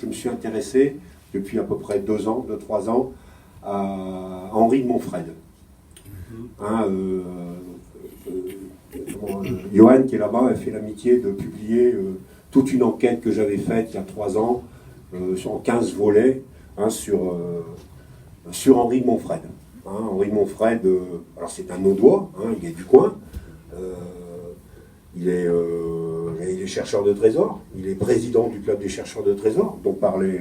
je me suis intéressé depuis à peu près 2 ans, à Henri de Montfred. Hein, Johan, qui est là-bas, a fait l'amitié de publier toute une enquête que j'avais faite il y a 3 ans, en 15 volets, hein, sur Henri de Montfred. Hein, Henri de Montfred, alors c'est un Audois, hein, il est du coin, il est chercheur de trésors, il est président du club des chercheurs de trésors, dont parlait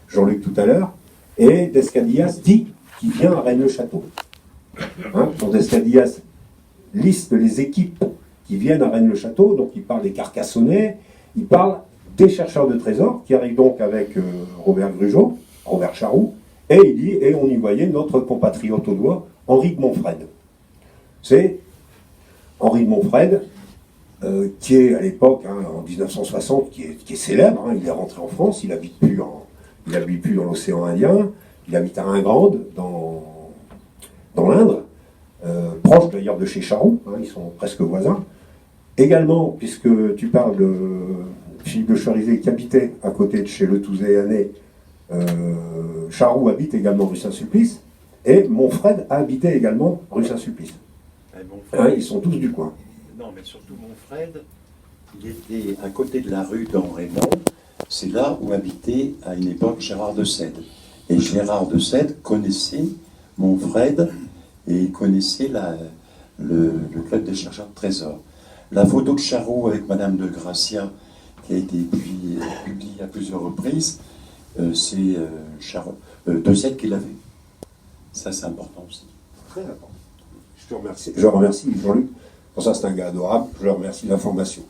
Jean-Luc tout à l'heure, et Descadillas dit qu'il vient à Rennes-le-Château. Hein, quand Descadillas liste les équipes qui viennent à Rennes-le-Château, donc il parle des Carcassonnais, il parle des chercheurs de trésors, qui arrivent donc avec Robert Grugeot, Robert Charroux, et il dit, et on y voyait notre compatriote audois, Henri de Montfred. C'est Henri de Montfred, qui est à l'époque, hein, en 1960, qui est célèbre, hein, il est rentré en France, il n'habite plus dans l'océan Indien, il habite à Ingrande, dans l'Indre, proche d'ailleurs de chez Charroux, hein, ils sont presque voisins. Également, puisque tu parles de Philippe de Cherizet qui habitait à côté de chez Le Touzéanais, Charroux habite également rue Saint-Sulpice, et Montfred a habité également rue Saint-Sulpice. Hein, ils sont tous du coin. Non, mais surtout Montfred, il était à côté de la rue d'Henri-Raymond, c'est là où habitait à une époque Gérard de Sède. Et Gérard de Sède connaissait Montfred et il connaissait le club des chercheurs de trésors. La photo de Charroux avec Madame de Gracia, qui a été publiée à plusieurs reprises, c'est de Sède qui l'avait. Ça, c'est important aussi. Très important. Je remercie Jean-Luc. Pour ça, c'est un gars adorable. Je le remercie de l'information.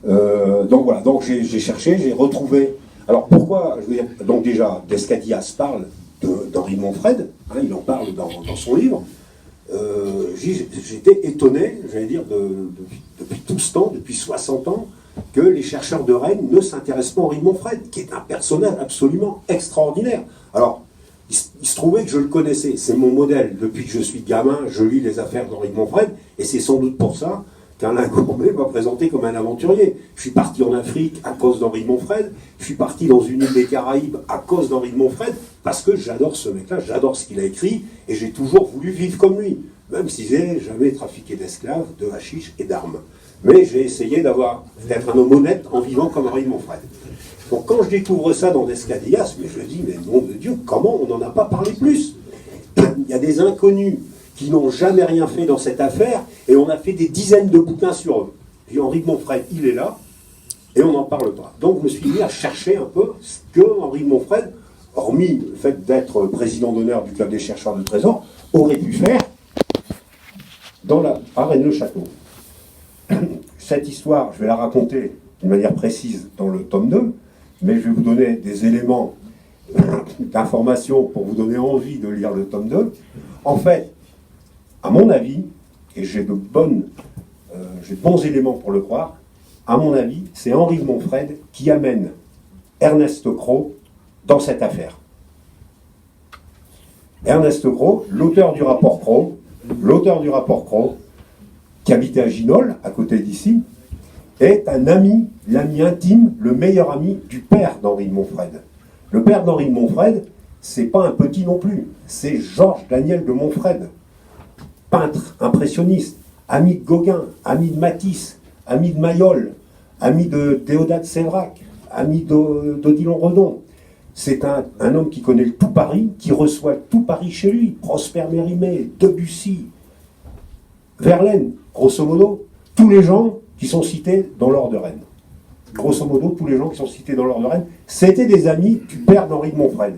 Donc voilà. Donc j'ai cherché, j'ai retrouvé. Alors pourquoi, je veux dire, donc déjà, Descadillas parle d'Henri de Montfred. Hein, il en parle dans son livre. J'étais étonné, j'allais dire, depuis tout ce temps, depuis 60 ans, que les chercheurs de Rennes ne s'intéressent pas à Henri de Montfred, qui est un personnage absolument extraordinaire. Alors, il se trouvait que je le connaissais, c'est mon modèle. Depuis que je suis gamin, je lis les affaires d'Henri de Montfred, et c'est sans doute pour ça qu'Alain Courbet m'a présenté comme un aventurier. Je suis parti en Afrique à cause d'Henri de Montfred, je suis parti dans une île des Caraïbes à cause d'Henri de Montfred, parce que j'adore ce mec-là, j'adore ce qu'il a écrit, et j'ai toujours voulu vivre comme lui, même si j'ai jamais trafiqué d'esclaves, de hashish et d'armes. Mais j'ai essayé d'être un homme honnête en vivant comme Henri de Montfred. Donc quand je découvre ça dans Descadillas, mais je dis, mais nom de Dieu, comment on n'en a pas parlé plus? Il y a des inconnus qui n'ont jamais rien fait dans cette affaire, et on a fait des dizaines de bouquins sur eux. Puis Henri de Montfred, il est là, et on n'en parle pas. Donc je me suis mis à chercher un peu ce que Henri de Montfred, hormis le fait d'être président d'honneur du club des chercheurs de trésors, aurait pu faire à Rennes-le-Château. Cette histoire, je vais la raconter d'une manière précise dans le tome 2, mais je vais vous donner des éléments d'information pour vous donner envie de lire le tome 2. En fait, à mon avis, et j'ai de bons éléments pour le croire, à mon avis, c'est Henri de Montfred qui amène Ernest Cros dans cette affaire. Ernest Cros, l'auteur du rapport Cros, qui habitait à Ginol, à côté d'ici, est un ami, l'ami intime, le meilleur ami du père d'Henri de Montfred. Le père d'Henri de Montfred, c'est pas un petit non plus, c'est Georges Daniel de Montfred, peintre, impressionniste, ami de Gauguin, ami de Matisse, ami de Mayol, ami de Déodat Séverac, ami d'Odilon Redon. C'est un homme qui connaît tout Paris, qui reçoit tout Paris chez lui, Prosper Mérimée, Debussy, Verlaine, grosso modo, tous les gens qui sont cités dans l'ordre de Rennes. Grosso modo, tous les gens qui sont cités dans l'ordre de Rennes, c'était des amis du père d'Henri de Montfred.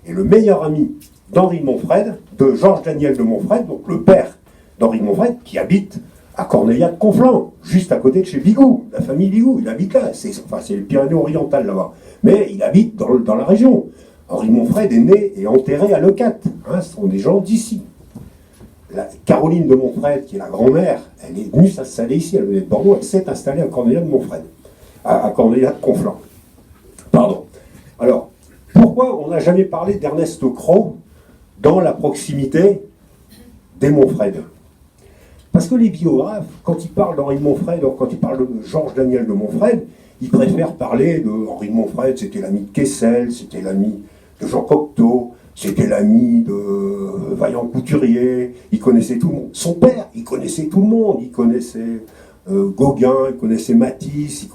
Et le meilleur ami d'Henri de Montfred, de Georges Daniel de Montfred, donc le père d'Henri de Montfred, qui habite à Corneillat de Conflans, juste à côté de chez Bigoud, la famille Bigoud, il habite là, c'est le Pyrénées-Orientales là-bas, mais il habite dans la région. Henri de Montfred est né et enterré à Leucate, hein, ce sont des gens d'ici. Caroline de Montfred, qui est la grand-mère, elle est venue s'installer ici, elle venait de Bordeaux, elle s'est installée à Corneillat de Montfred, à Corneillat de Conflans. Pardon. Alors, pourquoi on n'a jamais parlé d'Ernest Cros dans la proximité des Montfred? Parce que les biographes, quand ils parlent d'Henri de Montfred, quand ils parlent de Georges Daniel de Montfred, ils préfèrent parler de Henri de Montfred, c'était l'ami de Kessel, c'était l'ami de Jean Cocteau, c'était l'ami de Vaillant Couturier, il connaissait tout le monde. Son père, il connaissait tout le monde, il connaissait Gauguin, il connaissait Matisse,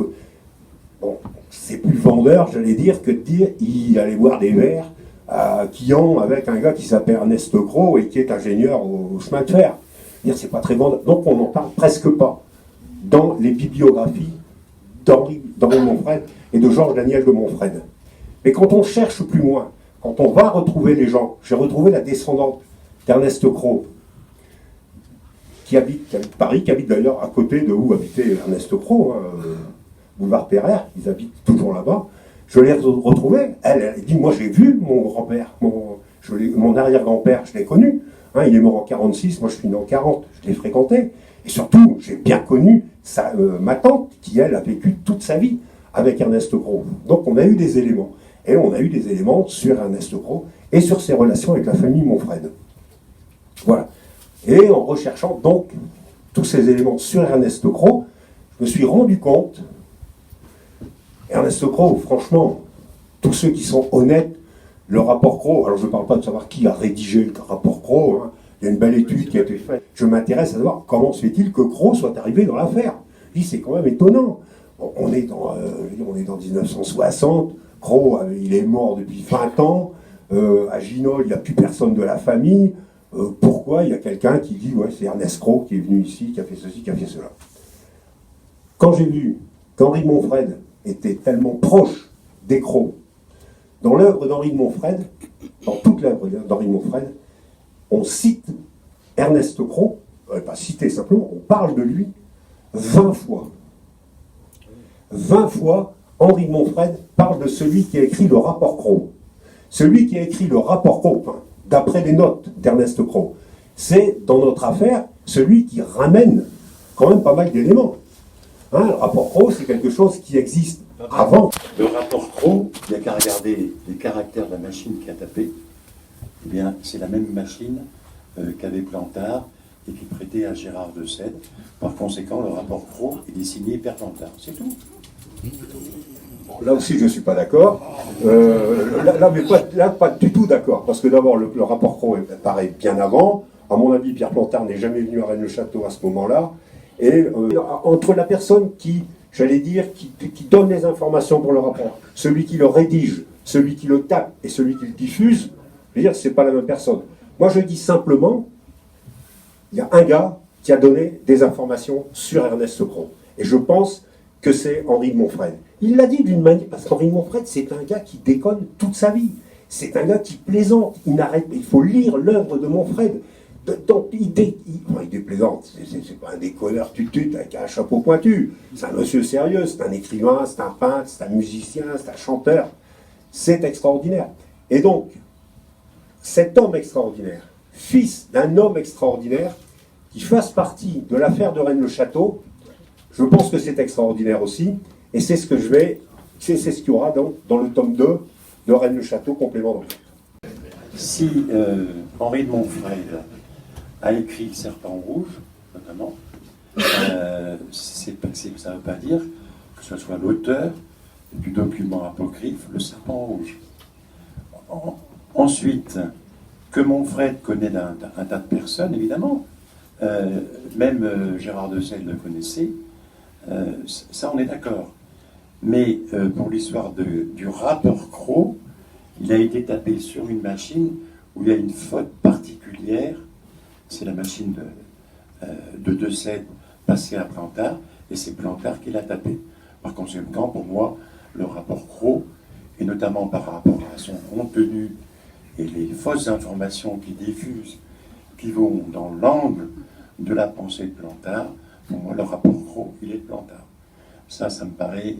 bon, c'est plus vendeur, j'allais dire, que de dire il allait boire des verres à Quillan avec un gars qui s'appelle Ernest Gros et qui est ingénieur au chemin de fer. C'est pas très vendeur. Donc on n'en parle presque pas dans les bibliographies d'Henri de Montfred et de Georges Daniel de Montfred. Mais quand on cherche plus loin, quand on va retrouver les gens, j'ai retrouvé la descendante d'Ernest Gros, qui habite Paris, qui habite d'ailleurs à côté de où habitait Ernest Gros, boulevard Pereire, ils habitent toujours là-bas. Je l'ai retrouvée, elle dit, moi j'ai vu mon grand-père, mon arrière-grand-père, je l'ai connu. Il est mort en 46, moi je suis né en 40, je l'ai fréquenté. Et surtout, j'ai bien connu ma tante, qui elle a vécu toute sa vie avec Ernest Gros. Donc on a eu des éléments. Et on a eu des éléments sur Ernest Gros et sur ses relations avec la famille Montfred. Voilà. Et en recherchant donc tous ces éléments sur Ernest Gros, je me suis rendu compte, Ernest Gros, franchement, tous ceux qui sont honnêtes, le rapport Gros, alors je ne parle pas de savoir qui a rédigé le rapport Gros, il y a une belle étude qui a été faite. Je m'intéresse à savoir comment se fait-il que Gros soit arrivé dans l'affaire. Je dis, c'est quand même étonnant. On est dans 1960, Gros, il est mort depuis 20 ans, à Ginol, il n'y a plus personne de la famille. Pourquoi il y a quelqu'un qui dit, ouais, c'est Ernest Gros qui est venu ici, qui a fait ceci, qui a fait cela. Quand j'ai vu qu'Henri de Montfred était tellement proche des Gros, dans l'œuvre d'Henri de Montfred, dans toute l'œuvre d'Henri de Montfred, on cite Ernest Gros, pas cité simplement, on parle de lui 20 fois. 20 fois, Henri de Montfred parle de celui qui a écrit le rapport Gros. Celui qui a écrit le rapport Gros, d'après les notes d'Ernest Gros, c'est, dans notre affaire, celui qui ramène quand même pas mal d'éléments. Le rapport Gros, c'est quelque chose qui existe avant. Le rapport Gros, il n'y a qu'à regarder les caractères de la machine qui a tapé. Eh bien, c'est la même machine qu'avait Plantard et qui prêtait à Gérard de Sède. Par conséquent, le rapport Gros, il est signé Père Plantard. C'est tout. Là aussi, je ne suis pas d'accord. Là, pas du tout d'accord. Parce que d'abord, le rapport Gros paraît bien avant. À mon avis, Pierre Plantard n'est jamais venu à Rennes-le-Château à ce moment-là. Et entre la personne qui, j'allais dire, qui donne les informations pour le rapport, celui qui le rédige, celui qui le tape et celui qui le diffuse, je veux dire, c'est pas la même personne. Moi, je dis simplement, il y a un gars qui a donné des informations sur Ernest Gros. Et je pense que c'est Henri de Montfred. Il l'a dit d'une manière, parce qu'Henri de Montfred, c'est un gars qui déconne toute sa vie. C'est un gars qui plaisante, il faut lire l'œuvre de Montfred. Il déplaisante, c'est pas un déconneur tutut avec un chapeau pointu. C'est un monsieur sérieux, c'est un écrivain, c'est un peintre, c'est un musicien, c'est un chanteur. C'est extraordinaire. Et donc, cet homme extraordinaire, fils d'un homme extraordinaire, qui fasse partie de l'affaire de Rennes-le-Château, je pense que c'est extraordinaire aussi. Et c'est ce que c'est ce qu'il y aura dans le tome 2 de Rennes-le-Château, complément d'enquête. Si Henri de Montfred a écrit Le Serpent Rouge, notamment, ça ne veut pas dire que ce soit l'auteur du document apocryphe Le Serpent Rouge. Ensuite, que Montfred connaît un tas de personnes, évidemment, même Gérard de Sède le connaissait, ça on est d'accord. Mais pour l'histoire du rapport Gros, il a été tapé sur une machine où il y a une faute particulière. C'est la machine de Sède passée à Plantard, et c'est Plantard qui l'a tapé. Par conséquent, pour moi, le rapport Gros, et notamment par rapport à son contenu et les fausses informations qu'il diffuse, qui vont dans l'angle de la pensée de Plantard, pour moi, le rapport Gros, il est de Plantard. Ça me paraît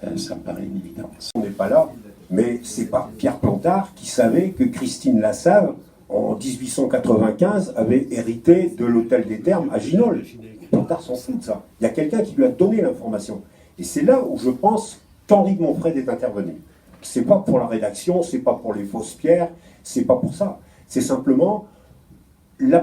une évidence. On n'est pas là, mais c'est pas Pierre Plantard qui savait que Christine Lassave, en 1895, avait hérité de l'hôtel des Thermes à Ginol. Plantard s'en fout de ça. Il y a quelqu'un qui lui a donné l'information. Et c'est là où je pense qu'Henri de Montfred est intervenu. C'est pas pour la rédaction, c'est pas pour les fausses pierres, c'est pas pour ça. C'est simplement le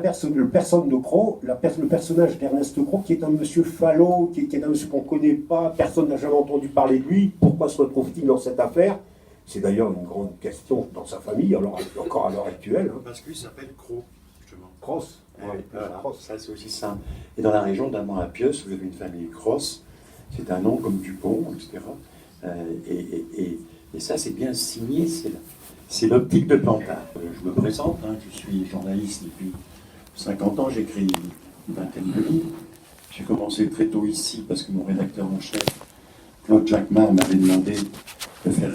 personnage d'Ernest Cros, qui est un monsieur falot, qui est un monsieur qu'on ne connaît pas, personne n'a jamais entendu parler de lui, pourquoi se retrouve-t-il dans cette affaire? C'est d'ailleurs une grande question dans sa famille, alors encore à l'heure actuelle. Hein. Parce qu'il s'appelle Cros, justement. Cross. Ouais, voilà. Ça, c'est aussi simple. Et dans la région d'Amont-la-Pieuse, vous avez une famille Cross, c'est un nom comme Dupont, etc. Et ça, c'est bien signé, c'est l'optique de Plantard. Je me présente, hein, je suis journaliste depuis 50 ans, j'écris une vingtaine de livres. J'ai commencé très tôt ici parce que mon rédacteur en chef, Claude Jacquemart, m'avait demandé de faire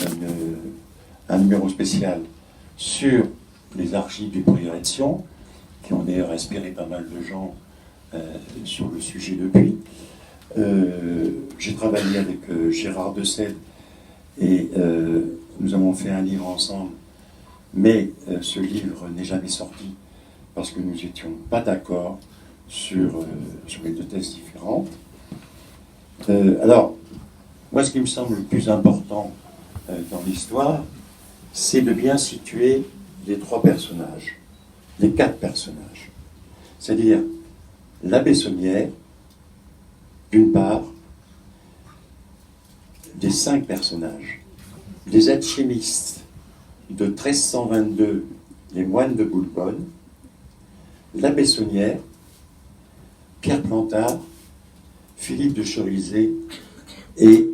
un numéro spécial sur les archives du Progrès de Sion, qui ont d'ailleurs inspiré pas mal de gens sur le sujet depuis. J'ai travaillé avec Gérard de Sède et nous avons fait un livre ensemble, mais ce livre n'est jamais sorti parce que nous n'étions pas d'accord sur les deux thèses différentes. Alors, moi, ce qui me semble le plus important dans l'histoire, c'est de bien situer les trois personnages, les quatre personnages. C'est-à-dire la Bessonnière, d'une part, des 5 personnages, les alchimistes de 1322, les moines de Boulbonne, la Bessonnière, Pierre Plantard, Philippe de Chorisé et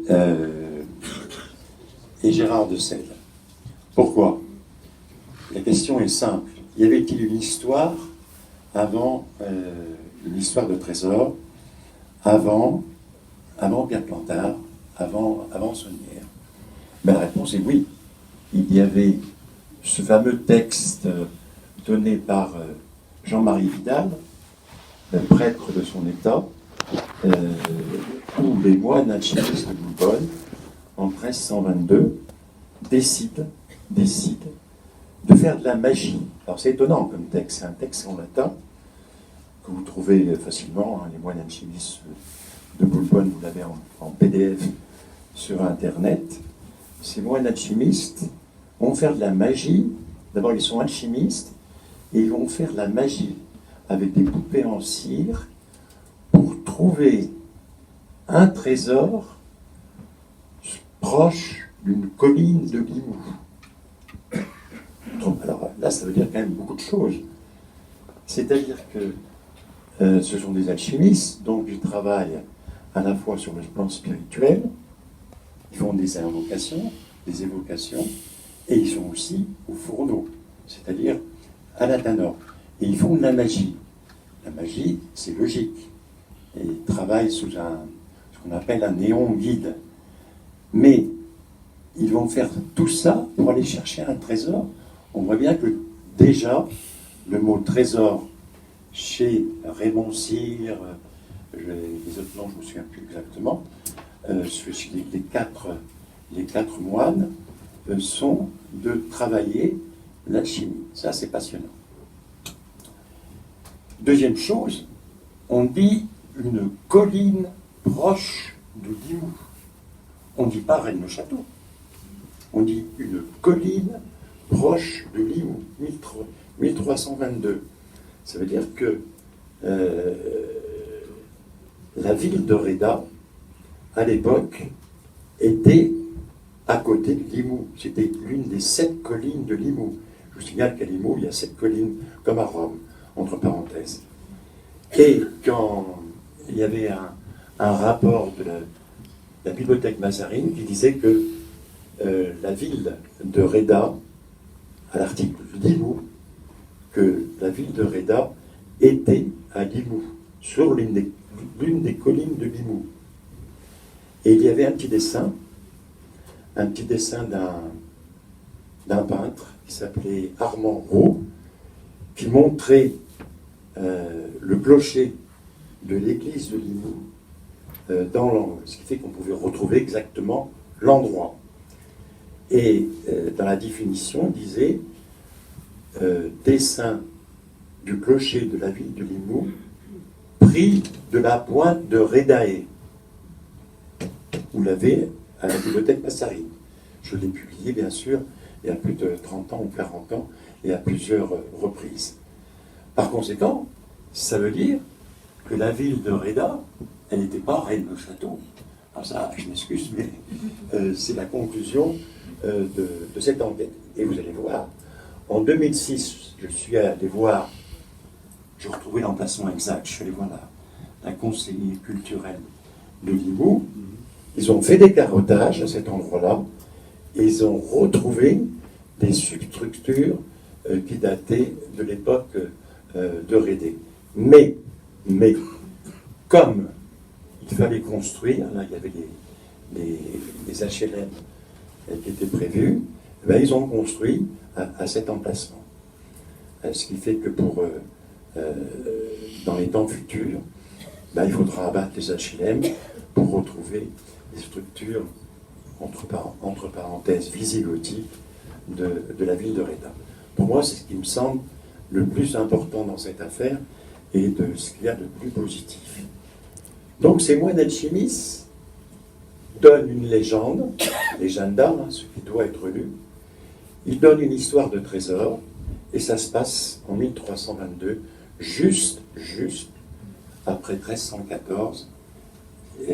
Gérard de Sède. Pourquoi? La question est simple. Y avait-il une histoire avant, une histoire de trésor, avant Pierre Plantard, avant Saunière? Ben, la réponse est oui. Il y avait ce fameux texte donné par Jean-Marie Vidal, prêtre de son état, où les moines alchimistes de Boulbonne, en 1322, décident de faire de la magie. Alors c'est étonnant comme texte, c'est un texte en latin que vous trouvez facilement, hein, les moines alchimistes de Boulbonne, vous l'avez en PDF sur Internet. Ces moines alchimistes vont faire de la magie. D'abord, ils sont alchimistes et ils vont faire de la magie avec des poupées en cire pour trouver un trésor proche d'une colline de Limoux. Alors là, ça veut dire quand même beaucoup de choses. C'est-à-dire que ce sont des alchimistes, donc ils travaillent à la fois sur le plan spirituel, ils font des invocations, des évocations, et ils sont aussi au fourneau, c'est-à-dire à la tanor. Et ils font de la magie. La magie, c'est logique. Et ils travaillent sous ce qu'on appelle un néon guide. Mais ils vont faire tout ça pour aller chercher un trésor. On voit bien que déjà, le mot trésor, chez Raymond Cyr, les autres noms, je ne me souviens plus exactement, les quatre moines sont de travailler l'alchimie. Ça, c'est passionnant. Deuxième chose, on dit une colline proche de Limoux. On ne dit pas Rennes-le-Château. On dit une colline proche de Limoux, 1322. Ça veut dire que la ville de Reda, à l'époque, était à côté de Limoux. C'était l'une des 7 collines de Limoux. Je vous signale qu'à Limoux, il y a 7 collines, comme à Rome, entre parenthèses. Et quand il y avait un rapport de la bibliothèque Mazarine qui disait que la ville de Reda, à l'article Limoux, que la ville de Reda était à Limoux, sur l'une des collines de Limoux. Et il y avait un petit dessin d'un peintre qui s'appelait Armand Roux, qui montrait le clocher de l'église de Limoux dans l'angle, ce qui fait qu'on pouvait retrouver exactement l'endroit. Et dans la définition, on disait dessin du clocher de la ville de Limoux, pris de la pointe de Redae. Vous l'avez à la bibliothèque Mazarine. Je l'ai publié, bien sûr, il y a plus de 30 ans ou 40 ans, et à plusieurs reprises. Par conséquent, ça veut dire que la ville de Reda, elle n'était pas reine de château. Alors ça, je m'excuse, mais c'est la conclusion de cette enquête. Et vous allez voir, en 2006, je suis allé voir, j'ai retrouvé l'emplacement exact, je suis allé voir la conseillère culturelle de Limoux. Ils ont fait des carottages à cet endroit-là, et ils ont retrouvé des substructures qui dataient de l'époque de Rédé. Mais, comme il fallait construire, là il y avait des HLM qui étaient prévus, ben, ils ont construit à cet emplacement. Ce qui fait que dans les temps futurs, ben, il faudra abattre les HLM pour retrouver des structures, entre parenthèses, visigothiques de la ville de Reda. Pour moi, c'est ce qui me semble le plus important dans cette affaire et de ce qu'il y a de plus positif. Donc ces moines alchimistes donnent une légende d'art, ce qui doit être lu. Ils donnent une histoire de trésor, et ça se passe en 1322, juste après 1314,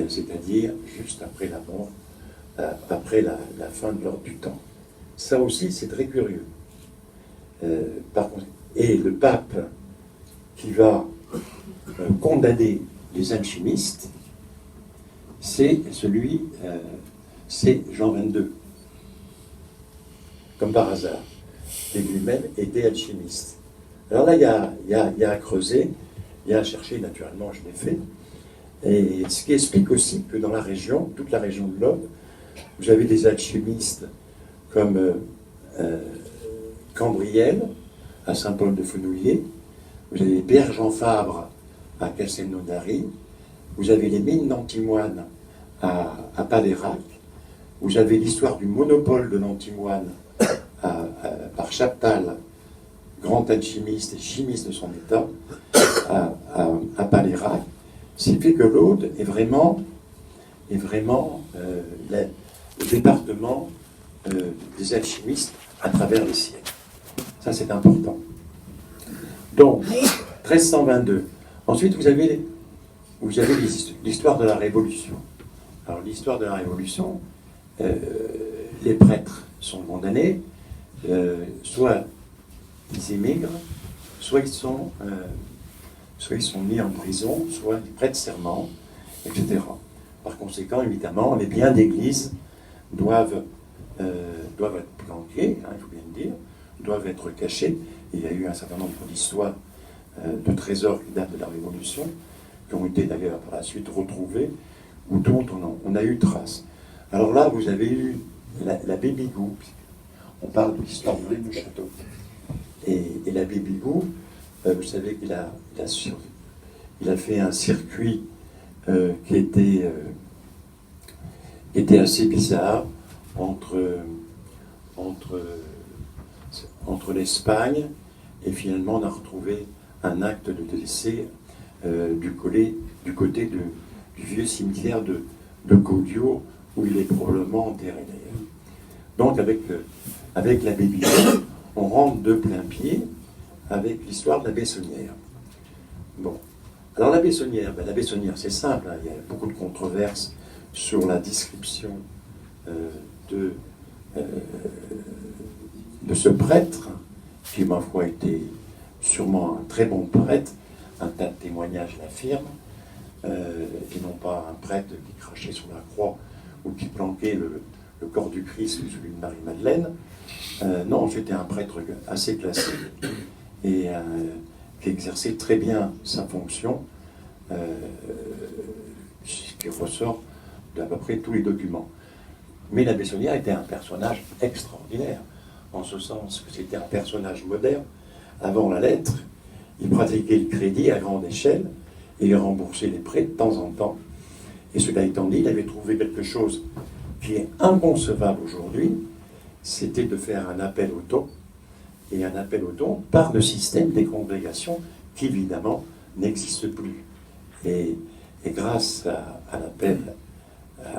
c'est-à-dire juste après la mort, après la fin de l'ordre du temps. Ça aussi, c'est très curieux. Et le pape qui va condamner les alchimistes, c'est Jean XXII, comme par hasard, et lui-même était alchimiste. Alors là, il y a à creuser, il y a à chercher, naturellement, je l'ai fait, et ce qui explique aussi que dans la région, toute la région de l'Aude, vous avez des alchimistes comme Cambriel, à Saint-Paul-de-Fenouillet, vous avez Pierre-Jean Fabre à Castelnaudary, vous avez les mines d'antimoine à Palérac, vous avez l'histoire du monopole de l'antimoine par Chaptal, grand alchimiste et chimiste de son état, à Palérac, ce qui fait que l'Aude est vraiment le département des alchimistes à travers les siècles. Ça, c'est important. Donc, 1322. Ensuite, vous avez l'histoire de la Révolution. Alors, l'histoire de la Révolution, les prêtres sont condamnés, soit ils émigrent, soit ils sont mis en prison, soit ils prêtent serment, etc. Par conséquent, évidemment, les biens d'église doivent être planqués, il faut bien le dire, doivent être cachés. Il y a eu un certain nombre d'histoires de trésors qui datent de la Révolution, qui ont été d'ailleurs par la suite retrouvés, ou dont on a eu trace. Alors là, vous avez eu l'abbé Bigoud. On parle de l'histoire du château. Et l'abbé Bigoud, vous savez qu'il a fait un circuit qui était assez bizarre entre l'Espagne, et finalement on a retrouvé un acte de décès du côté du vieux cimetière de Gaudio, où il est probablement enterré d'ailleurs. Donc avec l'abbé Bigoud, on rentre de plein pied avec l'histoire de la Bessonnière. Bon. Alors la Bessonnière, c'est simple, il y a beaucoup de controverses sur la description de ce prêtre, qui, ma foi, était sûrement un très bon prêtre, un tas de témoignages l'affirment, et non pas un prêtre qui crachait sur la croix ou qui planquait le corps du Christ ou celui de Marie-Madeleine. Non, c'était un prêtre assez classique et qui exerçait très bien sa fonction, qui ressort d'à peu près tous les documents. Mais la Bessonnière était un personnage extraordinaire, en ce sens que c'était un personnage moderne. Avant la lettre, il pratiquait le crédit à grande échelle et il remboursait les prêts de temps en temps. Et cela étant dit, il avait trouvé quelque chose qui est inconcevable aujourd'hui, c'était de faire un appel au don, et un appel au don par le système des congrégations qui, évidemment, n'existe plus. Et grâce à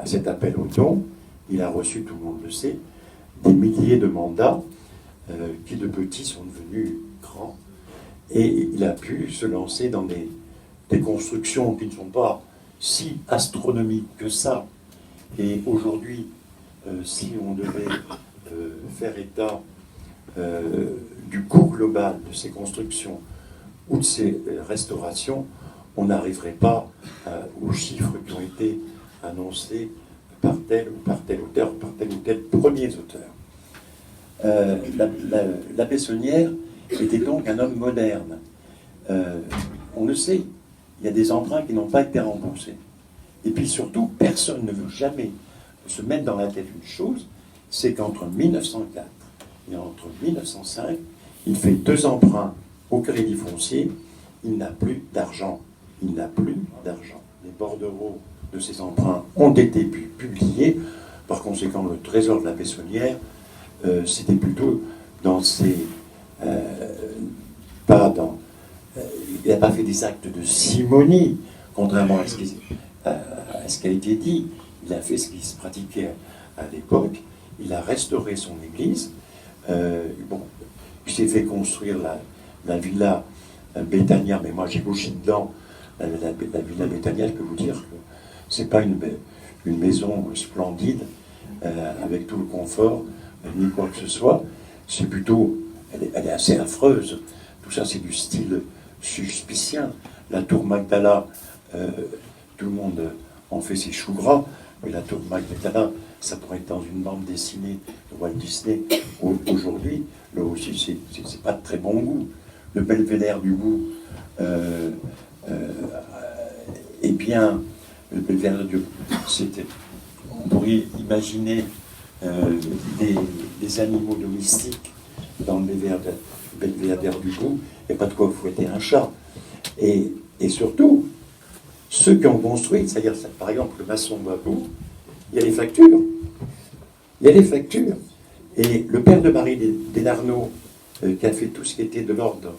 cet appel au don, il a reçu, tout le monde le sait, des milliers de mandats qui de petits sont devenus grands. Et il a pu se lancer dans des constructions qui ne sont pas si astronomiques que ça. Et aujourd'hui, si on devait faire état du coût global de ces constructions ou de ces restaurations, on n'arriverait pas aux chiffres qui ont été annoncés par tel ou par tel auteur, par tel ou tel premier auteur. La Bessonnière était donc un homme moderne. On le sait, il y a des emprunts qui n'ont pas été remboursés. Et puis surtout, personne ne veut jamais se mettre dans la tête une chose, c'est qu'entre 1904 et entre 1905, il fait 2 emprunts au crédit foncier, il n'a plus d'argent. Il n'a plus d'argent. Les bordereaux de ces emprunts ont été publiés. Par conséquent, le trésor de la Bessonnière, c'était plutôt dans ses... il n'a pas fait des actes de simonie, contrairement à ce qui a été dit. Il a fait ce qui se pratiquait à l'époque. Il a restauré son église. Il s'est fait construire la villa Betania, mais moi j'ai bouché dedans. La villa Betania, je peux vous dire que c'est pas une maison splendide avec tout le confort, ni quoi que ce soit. C'est plutôt, elle est assez affreuse. Tout ça, c'est du style suspicien. La tour Magdala, tout le monde en fait ses choux gras, mais la tour Magdala, ça pourrait être dans une bande dessinée de Walt Disney. Aujourd'hui, là aussi, c'est pas de très bon goût. Le belvédère du goût, eh bien, le belvédère du goût, on pourrait imaginer des animaux domestiques dans le belvédère du goût, et pas de quoi fouetter un chat. Et surtout, ceux qui ont construit, c'est-à-dire par exemple le maçon Babou, il y a les factures. Il y a les factures. Et le père de Marie Desnarnaud, qui a fait tout ce qui était de l'ordre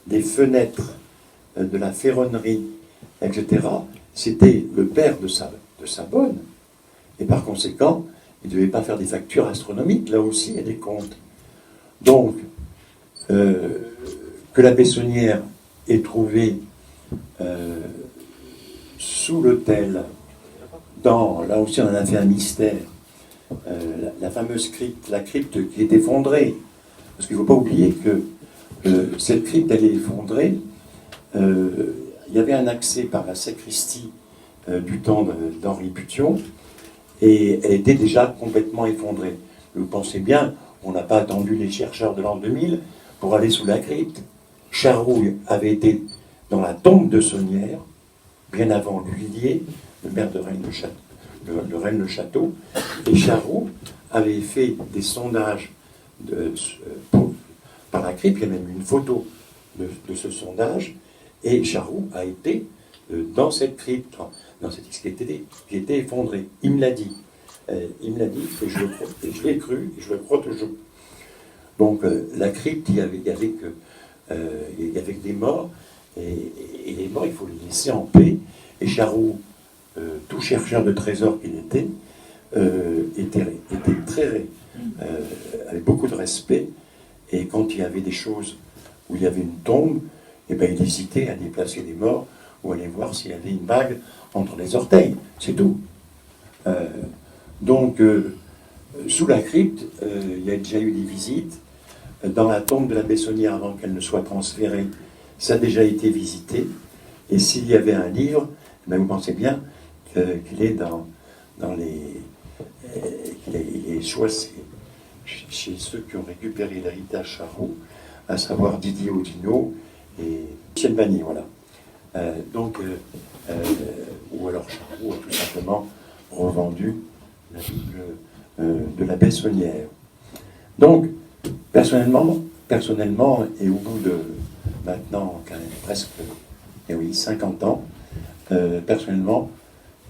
des fenêtres, de la ferronnerie, etc., c'était le père de sa bonne. Et par conséquent, il ne devait pas faire des factures astronomiques. Là aussi, il y a des comptes. Donc, que la Bessonnière ait trouvé sous l'autel, là aussi on en a fait un mystère, la fameuse crypte, la crypte qui est effondrée. Parce qu'il ne faut pas oublier que cette crypte, elle est effondrée. Il y avait un accès par la sacristie du temps d'Henri Bution, et elle était déjà complètement effondrée. Vous pensez bien, on n'a pas attendu les chercheurs de l'an 2000 pour aller sous la crypte. Charroux avait été dans la tombe de Sonnière, bien avant L'Huillier, le maire de Rennes-le-Château, et Charroux avait fait des sondages par la crypte. Il y a même une photo de ce sondage, et Charroux a été dans cette crypte, dans cette qui était effondrée. Il me l'a dit. Il me l'a dit, et je l'ai cru, et je le crois toujours. Donc la crypte, il y avait des morts, et les morts, il faut les laisser en paix. Et Charroux, tout chercheur de trésors qu'il était avait beaucoup de respect, et quand il y avait des choses où il y avait une tombe, eh ben, il hésitait à déplacer les morts ou à aller voir s'il y avait une bague entre les orteils, c'est tout. Donc, sous la crypte, il y a déjà eu des visites. Dans la tombe de la Bessonnière, avant qu'elle ne soit transférée, ça a déjà été visité. Et s'il y avait un livre, ben vous pensez bien qu'il est dans les... il est choisi chez ceux qui ont récupéré l'héritage Charroux, à savoir Didier Audineau et Michel Bagny, voilà. Ou alors Charroux a tout simplement revendu la Bible de la Bessonnière. Donc, personnellement, et au bout de maintenant quand même presque 50 ans, personnellement,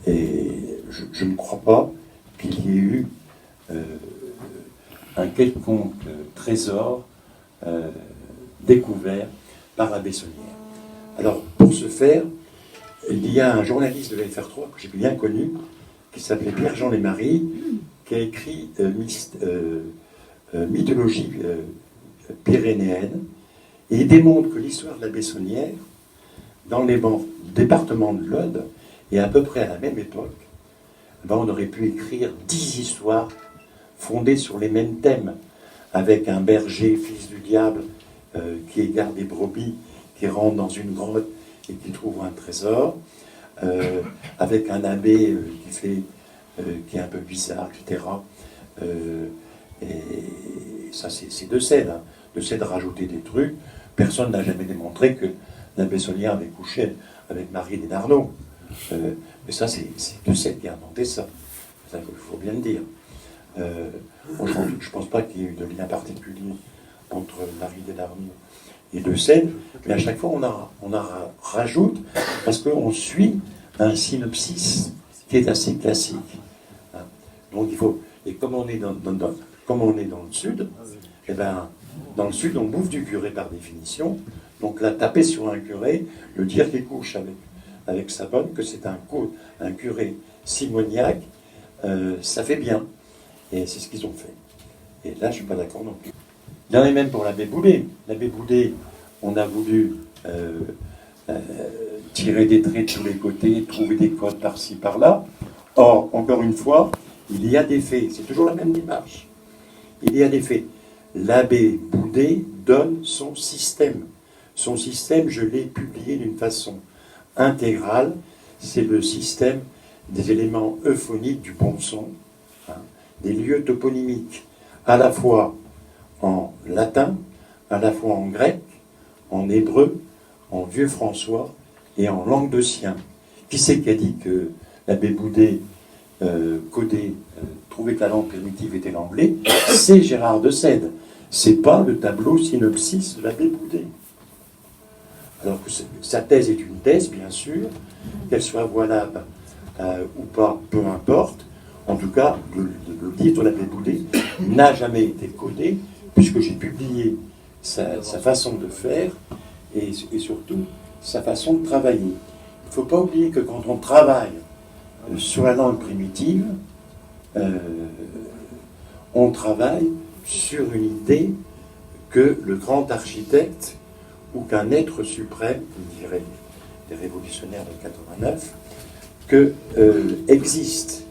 et je ne crois pas qu'il y ait eu un quelconque trésor découvert par la Bessonnière. Alors, pour ce faire, il y a un journaliste de l'FR3 que j'ai bien connu, qui s'appelait Pierre-Jean Lesmarie, qui a écrit Mythologie pyrénéenne, Et il démontre que l'histoire de la Bessonnière, dans les départements de l'Aude, et à peu près à la même époque, ben on aurait pu écrire 10 histoires fondées sur les mêmes thèmes, avec un berger, fils du diable, qui égare des brebis, qui rentre dans une grotte et qui trouve un trésor, avec un abbé qui est un peu bizarre, etc. Et ça, c'est de Sède. Hein. De Sède rajouter des trucs. Personne n'a jamais démontré que la Bessonnière avait couché avec Marie des Narneaux. Mais ça, c'est de Sède qui a inventé ça. Il faut bien le dire. Aujourd'hui, je ne pense pas qu'il y ait eu de lien particulier entre Marie des Narneaux et de Sède, mais à chaque fois, on rajoute, parce qu'on suit un synopsis qui est assez classique. Hein. Donc il faut... Et comme on est comme on est dans le sud, eh ben, dans le sud, on bouffe du curé par définition. Donc là, taper sur un curé, le dire qu'il couche avec sa bonne, que c'est un curé simoniaque, ça fait bien. Et c'est ce qu'ils ont fait. Et là, je ne suis pas d'accord non plus. Il y en a même pour l'abbé Boudet. L'abbé Boudet, on a voulu tirer des traits de tous les côtés, trouver des codes par-ci, par-là. Or, encore une fois, il y a des faits. C'est toujours la même démarche. Il y a des faits. L'abbé Boudet donne son système. Son système, je l'ai publié d'une façon intégrale. C'est le système des éléments euphoniques du bon son, hein, des lieux toponymiques, à la fois en latin, à la fois en grec, en hébreu, en vieux françois et en langue de sien. Qui c'est qui a dit que l'abbé Boudet trouvait que la langue primitive était l'anglais? C'est Gérard de Sède. C'est pas le tableau synopsis de l'abbé Boudet. Alors que sa thèse est une thèse, bien sûr, qu'elle soit valable ou pas, peu importe. En tout cas, le livre de l'abbé Boudet n'a jamais été codé, puisque j'ai publié sa façon de faire et surtout sa façon de travailler. Il ne faut pas oublier que quand on travaille sur la langue primitive, on travaille sur une idée que le grand architecte ou qu'un être suprême, comme diraient les révolutionnaires de 89, existe.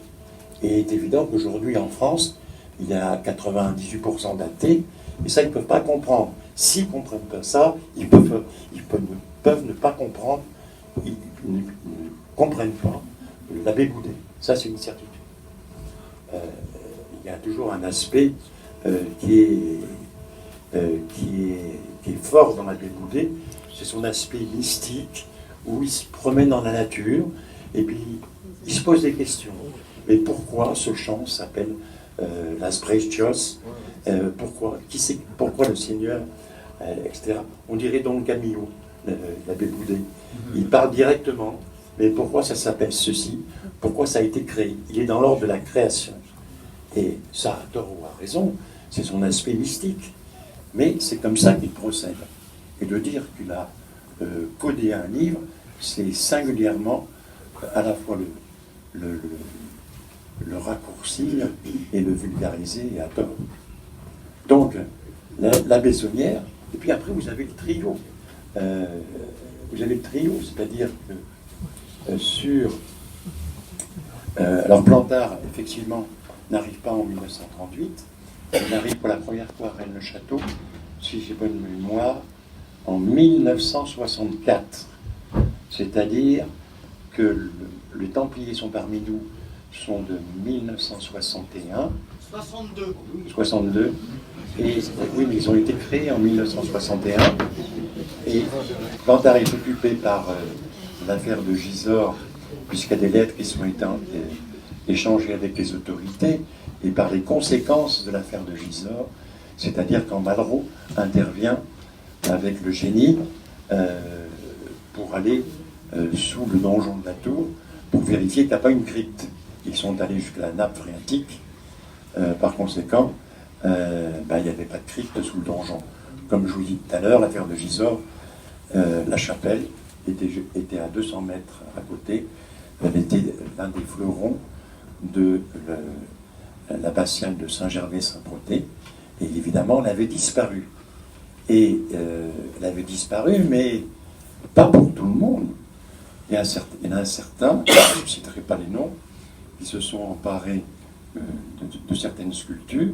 Et il est évident qu'aujourd'hui en France, il y a 98% d'athées, et ça ils ne peuvent pas comprendre. S'ils ne comprennent pas ça, ils peuvent ne pas comprendre, ils ne comprennent pas l'abbé Boudet. Ça c'est une certitude. Il y a toujours un aspect qui est fort dans l'abbé Boudet, c'est son aspect mystique, où il se promène dans la nature, et puis il se pose des questions. Mais pourquoi ce chant s'appelle Las Precios? Pourquoi le Seigneur, etc. On dirait dans le Camillo, l'abbé Boudet. Il parle directement, mais pourquoi ça s'appelle ceci? Pourquoi ça a été créé? Il est dans l'ordre de la création. Et ça, à tort ou à raison, c'est son aspect mystique. Mais c'est comme ça qu'il procède. Et de dire qu'il a codé un livre, c'est singulièrement à la fois le raccourcir et le vulgariser à tort. Donc, la Bessonnière, et puis après vous avez le trio. C'est-à-dire que alors Plantard, effectivement, n'arrive pas en 1938, il arrive pour la première fois à Rennes-le-Château, si j'ai bonne mémoire, en 1964. C'est-à-dire que les Templiers sont parmi nous, sont de 1961. 62. Et oui, mais ils ont été créés en 1961. Et Plantard est occupé par l'affaire de Gisors, puisqu'il y a des lettres qui sont échangées avec les autorités, et par les conséquences de l'affaire de Gisors, c'est-à-dire quand Malraux intervient avec le génie pour aller sous le donjon de la tour, pour vérifier qu'il n'y a pas une crypte. Ils sont allés jusqu'à la nappe phréatique. Par conséquent, il n'y avait pas de crypte sous le donjon. Comme je vous dis tout à l'heure, l'affaire de Gisors, la chapelle était à 200 mètres à côté. Elle était l'un des fleurons de l'abbatiale de Saint-Gervais-Saint-Protais. Et évidemment, elle avait disparu. Et elle avait disparu, mais pas pour tout le monde. Il y en a certains, je ne citerai pas les noms, qui se sont emparés de certaines sculptures.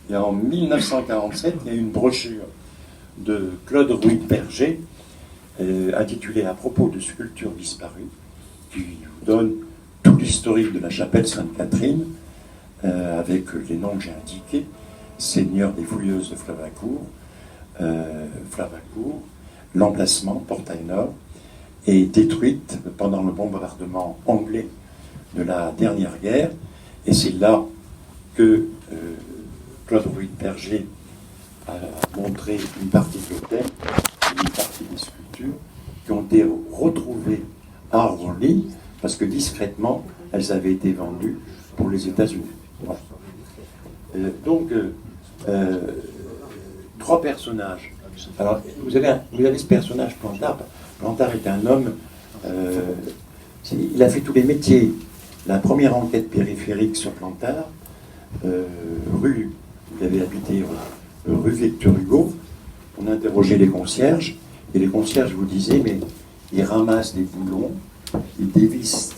Et en 1947, il y a eu une brochure de Claude Rouy-Berger intitulée À propos de sculptures disparues, qui vous donne tout l'historique de la chapelle Sainte-Catherine, avec les noms que j'ai indiqués: Seigneur des Fouilleuses de Flavacourt, l'emplacement, Portail Nord, est détruite pendant le bombardement anglais de la dernière guerre. Et c'est là que Claude Rouy-Berger a montré une partie de l'hôtel, une partie des sculptures, qui ont été retrouvées à Orly, parce que discrètement, elles avaient été vendues pour les États-Unis. Voilà. Donc, 3 personnages. Alors, vous avez ce personnage, Plantard. Plantard est un homme, il a fait tous les métiers. La première enquête périphérique sur Plantard, il avait habité rue Victor Hugo, on a interrogé les concierges, et les concierges vous disaient, mais il ramasse des boulons, il dévisse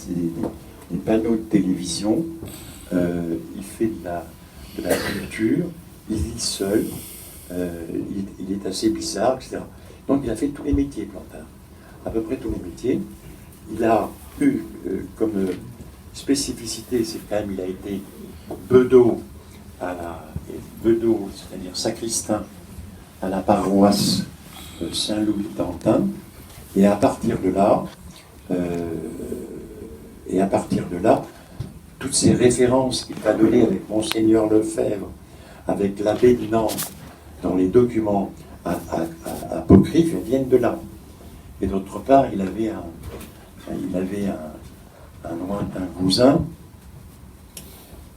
des panneaux de télévision, il fait de la culture, il vit seul, il est assez bizarre, etc. Donc il a fait tous les métiers, Plantard, à peu près tous les métiers. Il a eu comme spécificité, c'est quand même, il a été bedeau, c'est-à-dire sacristain, à la paroisse Saint-Louis-d'Antin, et à partir de là, toutes ces références qu'il a données avec Monseigneur Lefebvre, avec l'abbé de Nantes, dans les documents apocryphes, viennent de là. Et d'autre part, il avait un lointain cousin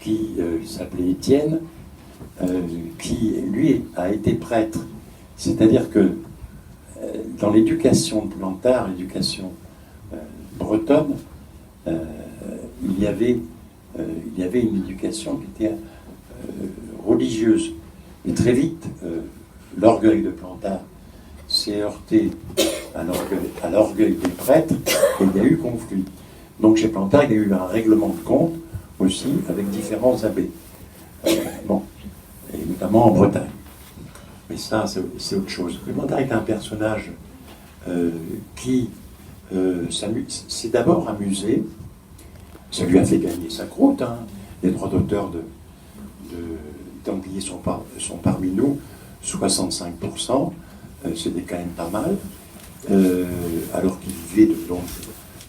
qui s'appelait Étienne, qui, lui, a été prêtre. C'est-à-dire que dans l'éducation de Plantard, l'éducation bretonne, il y avait une éducation qui était religieuse. Et très vite, l'orgueil de Plantard s'est heurté à l'orgueil des prêtres, et il y a eu conflit. Donc chez Plantard, il y a eu un règlement de compte aussi avec différents abbés. Et notamment en Bretagne. Mais ça, c'est autre chose. Plantard est un personnage qui s'est d'abord amusé. Ça lui a fait gagner sa croûte. Hein. Les droits d'auteur de Templiers sont parmi nous, 65%, c'était quand même pas mal, alors qu'il vivait de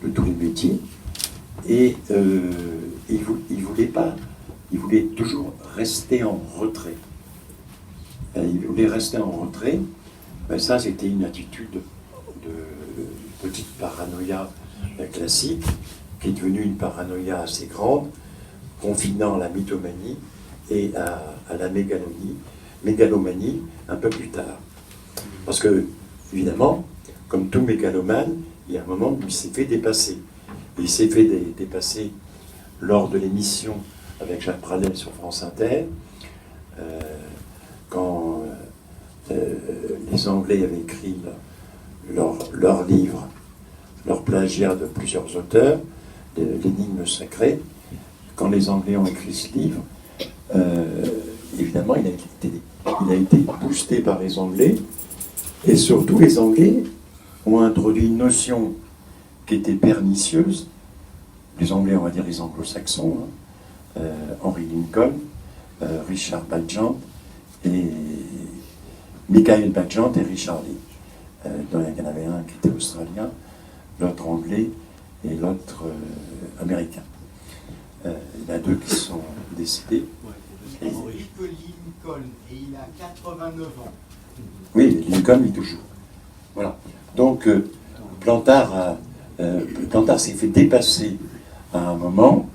tous les métiers. Et il voulait toujours rester en retrait. Il voulait rester en retrait. Ben ça, c'était une attitude de petite paranoïa classique, qui est devenue une paranoïa assez grande, confinant à la mythomanie et à la mégalomanie un peu plus tard. Parce que, évidemment, comme tout mégalomane, il y a un moment où il s'est fait dépasser. Il s'est fait dépasser lors de l'émission avec Jacques Pradel sur France Inter, quand les Anglais avaient écrit leur livre, leur plagiat de plusieurs auteurs, l'énigme sacrée. Quand les Anglais ont écrit ce livre, évidemment, il a été boosté par les Anglais, et surtout les Anglais ont introduit une notion qui était pernicieuse. Les Anglais, on va dire les Anglo-Saxons, hein, Henry Lincoln, Richard Bagehot, et Michael Bagehot et Richard Lee. Il y en avait un qui était australien, l'autre anglais et l'autre américain. Il y en a 2 qui sont décédés. Est-ce que Lincoln, et il a 89 ans? Oui, Lincoln vit toujours. Voilà. Donc, Plantard s'est fait dépasser à un moment,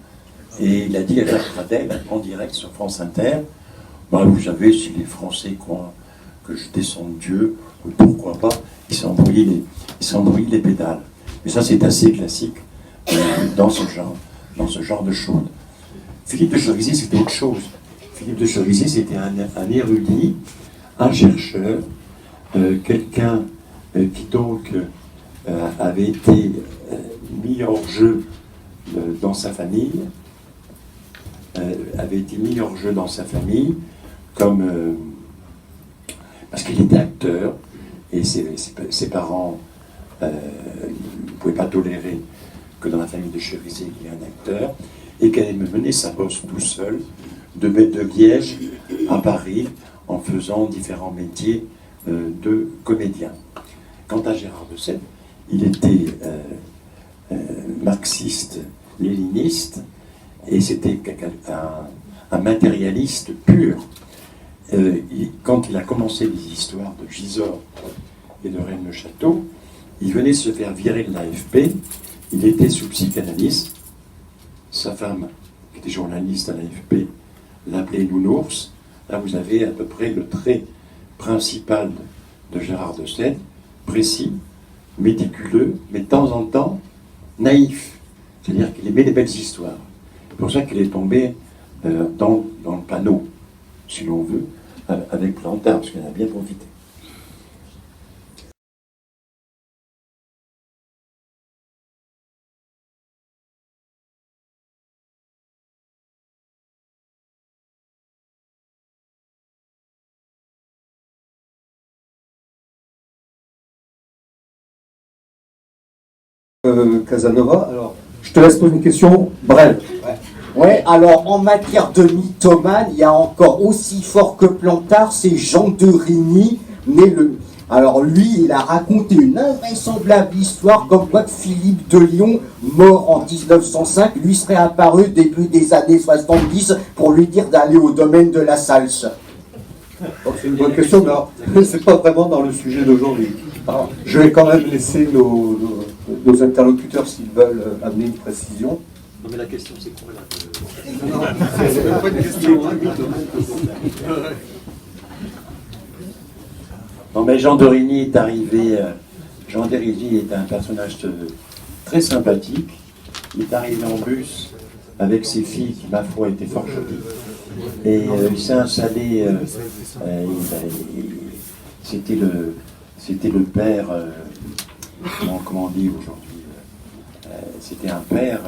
et il a dit à Jacques Pradel, en direct sur France Inter, bah, vous savez, si les Français croient que je descends de Dieu, pourquoi pas, ils s'embrouillent les pédales. Mais ça, c'est assez classique dans ce genre de choses. Philippe de Chorizier, c'était autre chose. Philippe de Chorizier, c'était un érudit, un chercheur, quelqu'un qui donc avait été mis hors jeu dans sa famille, comme parce qu'il était acteur et ses parents ne pouvaient pas tolérer que dans la famille de Cherisy il y ait un acteur, et qu'elle allait mener sa bosse tout seul de Liège à Paris en faisant différents métiers de comédien. Quant à Gérard de Sède, il était marxiste-léniniste et c'était un matérialiste pur. Quand il a commencé les histoires de Gisors et de Rennes-le-Château, il venait se faire virer de l'AFP, il était sous psychanalyse, sa femme, qui était journaliste à l'AFP, l'appelait Nounours. Là, vous avez à peu près le trait principal de Gérard de Sède, précis, méticuleux, mais de temps en temps naïf. C'est-à-dire qu'il aimait les belles histoires. C'est pour ça qu'il est tombé dans le panneau, si l'on veut, avec Plantard, parce qu'il en a bien profité. Casanova, alors je te laisse poser une question brève. Ouais, alors en matière de mythomane, il y a encore aussi fort que Plantard, c'est Jean de Rigny, né le. Alors lui, il a raconté une invraisemblable histoire comme quoi que Philippe de Lyon, mort en 1905, lui serait apparu début des années 70 pour lui dire d'aller au domaine de la Salse. C'est une bonne question, mais c'est pas vraiment dans le sujet d'aujourd'hui. Alors, je vais quand même laisser nos interlocuteurs s'ils veulent amener une précision. Non mais la question c'est quoi là C'est pas une question, hein, Non mais Jean de Rigny est arrivé. Jean de Rigny est un personnage très sympathique. Il est arrivé en bus avec ses filles qui, ma foi, étaient fort jolies. Et il s'est installé. C'était le père. Comment on dit aujourd'hui c'était un père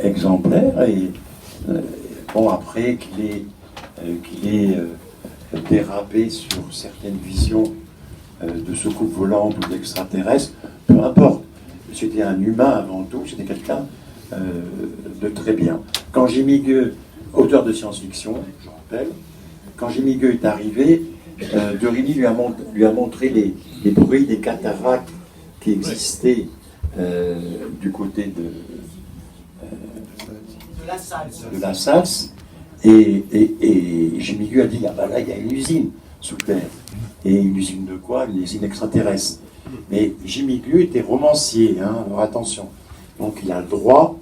exemplaire. Et bon, après qu'il ait dérapé sur certaines visions de soucoupe volante ou d'extraterrestres, peu importe. C'était un humain avant tout, c'était quelqu'un de très bien. Quand Jimmy Gueux, auteur de science-fiction, je rappelle, quand Jimmy Gueux est arrivé, de Rigny lui a montré les bruits des cataractes qui existaient du côté de la Salse. Et Jimmy Gueux a dit, ah ben là, il y a une usine sous terre. Et une usine de quoi? Une usine extraterrestre. Mais Jimmy Gueux était romancier, hein, alors attention. Donc il a le droit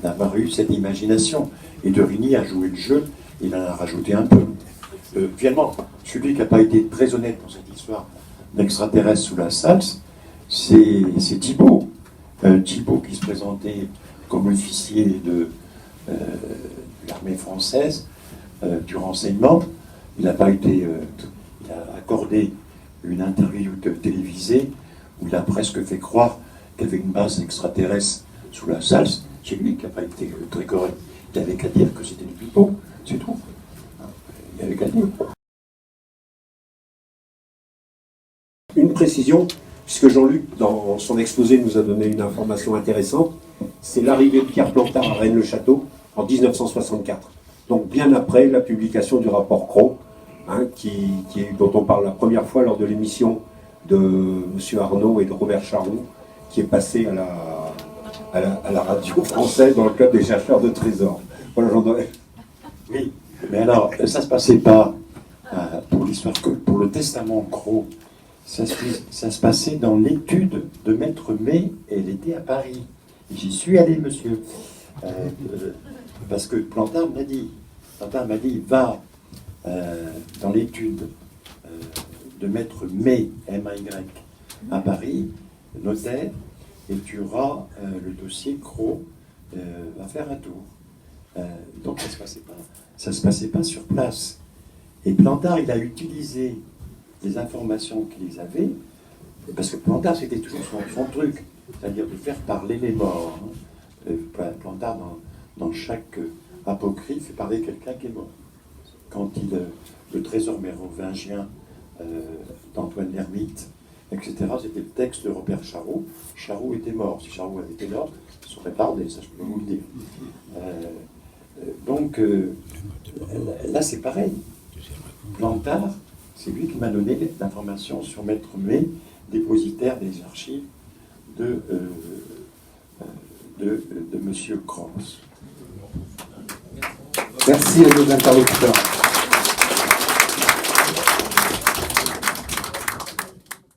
d'avoir eu cette imagination. Et de Rigny a joué le jeu, il en a rajouté un peu. Finalement, celui qui n'a pas été très honnête dans cette histoire d'extraterrestre sous la Salse, c'est Thibault. Thibault qui se présentait comme officier de l'armée française, du renseignement. Il n'a pas été. Il a accordé une interview télévisée où il a presque fait croire qu'il y avait une base extraterrestre sous la Salse. C'est lui qui n'a pas été très correct. Il n'avait qu'à dire que c'était du pipeau, c'est tout. Il n'avait qu'à dire. Une précision, puisque Jean-Luc, dans son exposé, nous a donné une information intéressante, c'est l'arrivée de Pierre Plantard à Rennes-le-Château en 1964. Donc bien après la publication du rapport Cros, hein, dont on parle la première fois lors de l'émission de M. Arnaud et de Robert Charroux, qui est passé à la radio française dans le club des chercheurs de trésors. Voilà, j'en donne. Oui, mais alors, ça se passait pas pour l'histoire, que pour le testament Cros. Ça se passait dans l'étude de Maître May, et elle était à Paris. J'y suis allé, monsieur. Parce que Plantard m'a dit, va dans l'étude de Maître May, M-A-Y, à Paris, notaire, et tu auras le dossier Cros, va faire un tour. Donc ça se passait pas sur place. Et Plantard, il a utilisé les informations qu'ils avaient, parce que Plantard, c'était toujours son truc, c'est-à-dire de faire parler les morts. Hein. Plantard, dans chaque apocryphe, fait parler quelqu'un qui est mort. Quand le trésor mérovingien d'Antoine l'Ermite, etc., c'était le texte de Robert Charroux. Charroux était mort. Si Charroux avait été mort, il serait tardé, ça je peux vous le dire. Donc, là c'est pareil. Plantard, c'est lui qui m'a donné l'information sur Maître May, dépositaire des archives de Monsieur Cross. Merci à nos interlocuteurs.